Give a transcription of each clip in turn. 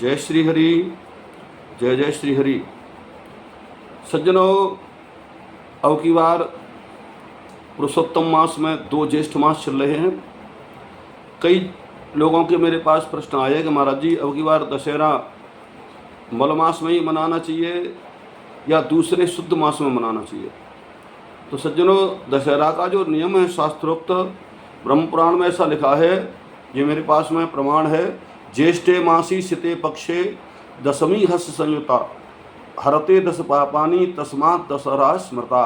जय श्री हरि, जय जय श्री हरि। सज्जनों, अब की बार पुरुषोत्तम मास में 2 ज्येष्ठ मास चल रहे हैं। कई लोगों के मेरे पास प्रश्न आए कि महाराज जी, अब की बार दशहरा मल मास में ही मनाना चाहिए या दूसरे शुद्ध मास में मनाना चाहिए। तो सज्जनों, दशहरा का जो नियम है शास्त्रोक्त ब्रह्म पुराण में ऐसा लिखा है, ये मेरे पास में प्रमाण है। ज्येष्ठे मासी सिते पक्षे दशमी हस संयुता हरते 10 पापानी तस्मात् दशहरा स्मृता।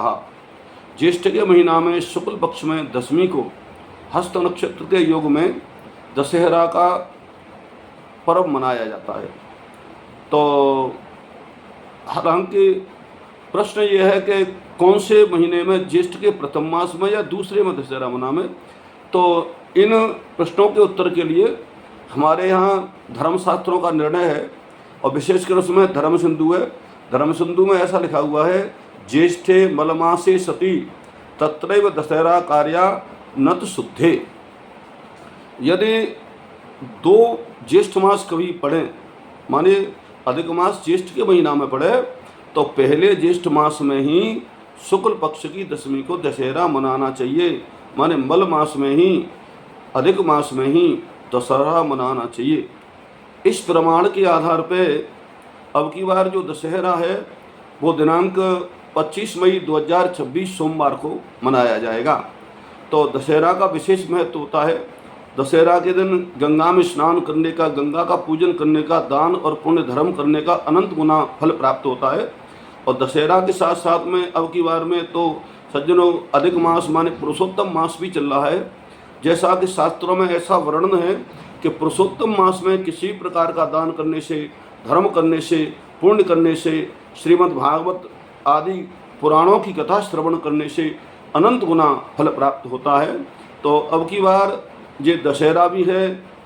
ज्येष्ठ के महीना में शुक्ल पक्ष में 10वीं को हस्त नक्षत्र के योग में दशहरा का पर्व मनाया जाता है। तो हालांकि प्रश्न ये है कि कौन से महीने में, ज्येष्ठ के प्रथम मास में या दूसरे में दशहरा मनावे। तो इन प्रश्नों के उत्तर के लिए हमारे यहाँ धर्मशास्त्रों का निर्णय है, और विशेषकर उसमें धर्म सिंधु है। धर्म सिंधु में ऐसा लिखा हुआ है, ज्येष्ठे मलमासे सती तत्रैव दशहरा कार्या नत शुद्धे। यदि 2 ज्येष्ठ मास कभी पड़े, माने अधिक मास ज्येष्ठ के महीना में पड़े, तो पहले ज्येष्ठ मास में ही शुक्ल पक्ष की 10वीं को दशहरा मनाना चाहिए। माने मल मास में ही, अधिक मास में ही दशहरा मनाना चाहिए। इस प्रमाण के आधार पे अब की बार जो दशहरा है वो दिनांक 25 मई 2026 सोमवार को मनाया जाएगा। तो दशहरा का विशेष महत्व होता है। दशहरा के दिन गंगा में स्नान करने का, गंगा का पूजन करने का, दान और पुण्य धर्म करने का अनंत गुना फल प्राप्त होता है। और दशहरा के साथ साथ में अब की बार में तो सज्जनों अधिक मास माने पुरुषोत्तम मास भी चल रहा है। जैसा कि शास्त्रों में ऐसा वर्णन है कि पुरुषोत्तम मास में किसी प्रकार का दान करने से, धर्म करने से, पुण्य करने से, श्रीमद् भागवत आदि पुराणों की कथा श्रवण करने से अनंत गुना फल प्राप्त होता है। तो अब की बार ये दशहरा भी है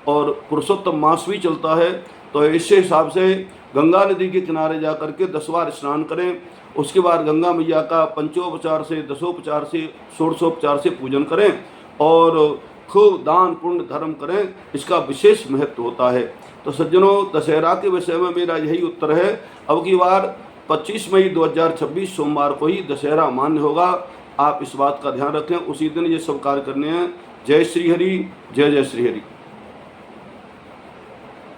और पुरुषोत्तम मास भी चलता है। तो इस हिसाब से गंगा नदी के किनारे जा कर के 10 बार स्नान करें। उसके बाद गंगा मैया का पंचोपचार से, दशोपचार से, षोडशोपचार से पूजन करें और खूब दान पुण्य धर्म करें। इसका विशेष महत्व होता है। तो सज्जनों, दशहरा के विषय में मेरा यही उत्तर है। अब की बार 25 मई 2026 सोमवार को ही दशहरा मान्य होगा। आप इस बात का ध्यान रखें, उसी दिन ये सब कार्य करने हैं। जय श्री हरि, जय जय श्री हरि।